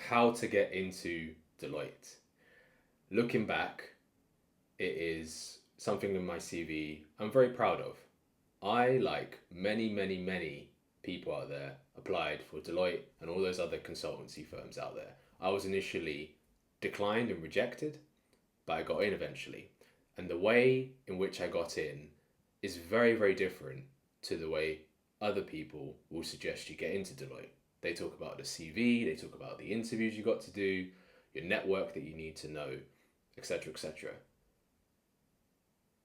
how to get into Deloitte. Looking back, it is something in my CV I'm very proud of. I, like many, many, many people out there, applied for Deloitte and all those other consultancy firms out there. I was initially declined and rejected, but I got in eventually. And the way in which I got in is very, very different to the way other people will suggest you get into Deloitte. They talk about the CV, they talk about the interviews you got to do, your network that you need to know, etc., etc.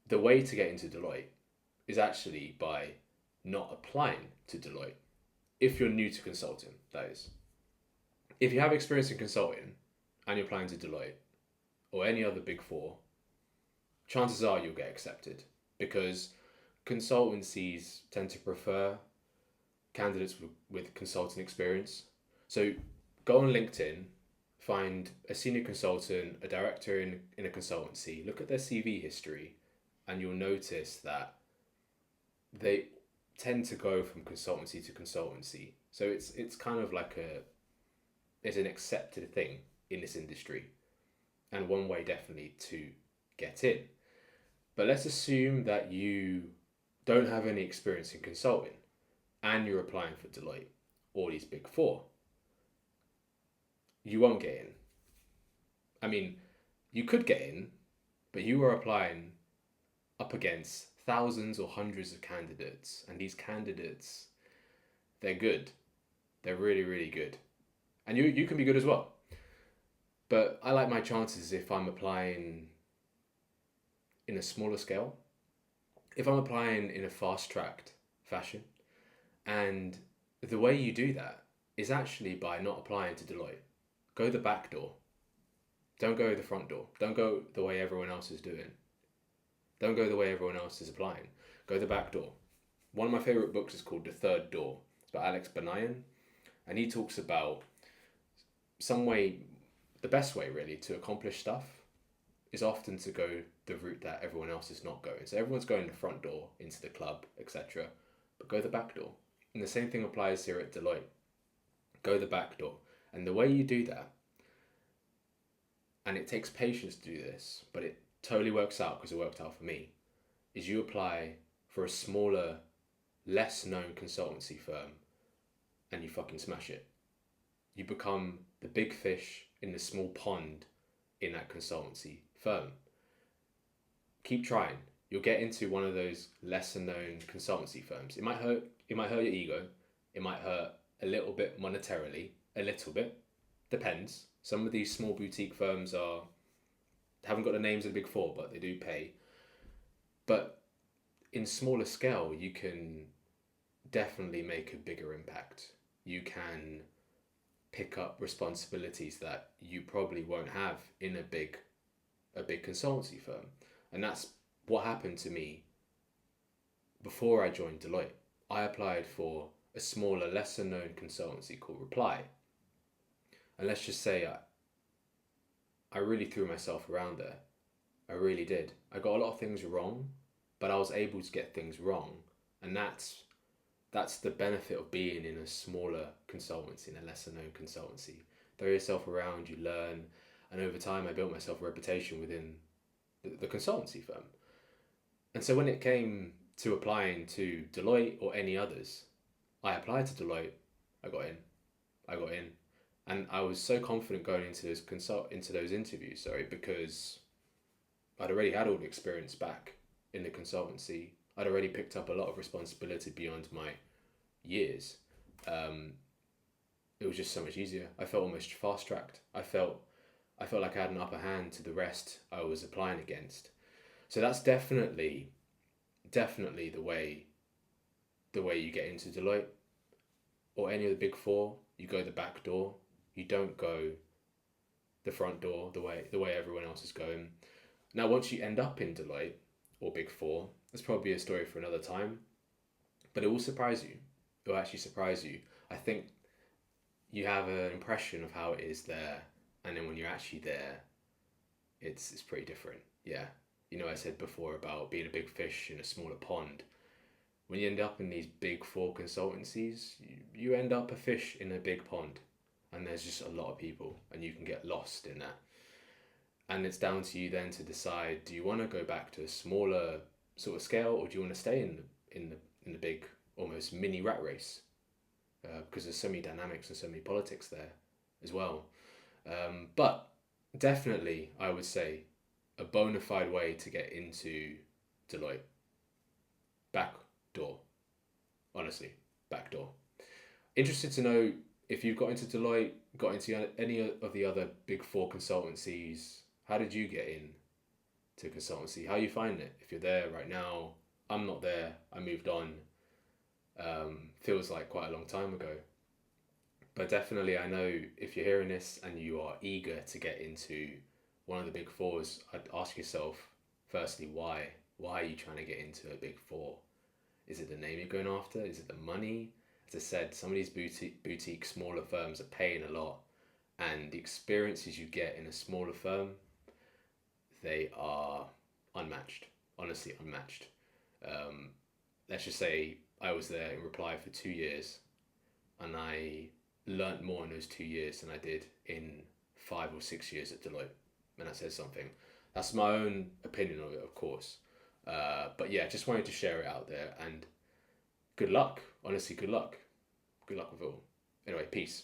The way to get into Deloitte is actually by not applying to Deloitte. If you're new to consulting, that is. If you have experience in consulting and you're applying to Deloitte or any other big four, chances are you'll get accepted because consultancies tend to prefer candidates with consulting experience. So go on LinkedIn, find a senior consultant, a director in a consultancy, look at their CV history, and you'll notice that they tend to go from consultancy to consultancy. So it's kind of like it's an accepted thing in this industry, and one way definitely to get in. But let's assume that you don't have any experience in consulting and you're applying for Deloitte or these big four. You won't get in. I mean, you could get in, but you are applying up against thousands or hundreds of candidates, and these candidates, they're good. They're really, really good. And you can be good as well. But I like my chances if I'm applying in a smaller scale, if I'm applying in a fast tracked fashion. And the way you do that is actually by not applying to Deloitte. Go the back door. Don't go the front door. Don't go the way everyone else is doing. Don't go the way everyone else is applying. Go the back door. One of my favorite books is called The Third Door. It's by Alex Banayan. And he talks about some way, the best way really to accomplish stuff is often to go the route that everyone else is not going. So everyone's going the front door into the club, etc. But go the back door. And the same thing applies here at Deloitte. Go the back door. And the way you do that, and it takes patience to do this, but it totally works out because it worked out for me, is you apply for a smaller, less known consultancy firm and you fucking smash it. You become the big fish in the small pond in that consultancy firm. Keep trying. You'll get into one of those lesser known consultancy firms. It might hurt your ego. It might hurt a little bit monetarily. A little bit. Depends. Some of these small boutique firms haven't got the names of the big four, but they do pay. But in smaller scale, you can definitely make a bigger impact. You can pick up responsibilities that you probably won't have in a big consultancy firm. And that's what happened to me before I joined Deloitte. I applied for a smaller, lesser known consultancy called Reply. And let's just say I really threw myself around there. I really did. I got a lot of things wrong, but I was able to get things wrong. And that's the benefit of being in a smaller consultancy, in a lesser known consultancy. Throw yourself around, you learn, and over time I built myself a reputation within the consultancy firm. And so when it came to applying to Deloitte or any others, I applied to Deloitte, I got in. And I was so confident going into those interviews, because I'd already had all the experience back in the consultancy. I'd already picked up a lot of responsibility beyond my years. It was just so much easier. I felt almost fast tracked. I felt like I had an upper hand to the rest I was applying against. So that's definitely the way you get into Deloitte or any of the big four. You go the back door. You don't go the front door the way everyone else is going. Now, once you end up in Deloitte or Big Four, that's probably a story for another time, but it will surprise you. It will actually surprise you. I think you have an impression of how it is there, and then when you're actually there, it's pretty different. Yeah. I said before about being a big fish in a smaller pond. When you end up in these Big Four consultancies, you end up a fish in a big pond. and there's just a lot of people, and you can get lost in that. And it's down to you then to decide: do you want to go back to a smaller sort of scale, or do you want to stay in the big, almost mini rat race? Because there's so many dynamics and so many politics there as well. But definitely, I would say a bona fide way to get into Deloitte. Back door. Honestly, back door. Interested to know if you've got into Deloitte, got into any of the other big four consultancies. How did you get in to consultancy? How you find it? If you're there right now, I'm not there. I moved on. Feels like quite a long time ago. But definitely, I know if you're hearing this and you are eager to get into one of the big fours, I'd ask yourself, firstly, why? Why are you trying to get into a big four? Is it the name you're going after? Is it the money? As I said, some of these boutique smaller firms are paying a lot, and the experiences you get in a smaller firm, they are unmatched. Honestly, unmatched. Um, let's just say I was there in Reply for 2 years, and I learnt more in those 2 years than I did in 5 or 6 years at Deloitte. And that says something. That's my own opinion of it, of course. But yeah, just wanted to share it out there, and good luck. Honestly, good luck. Good luck with it all. Anyway, peace.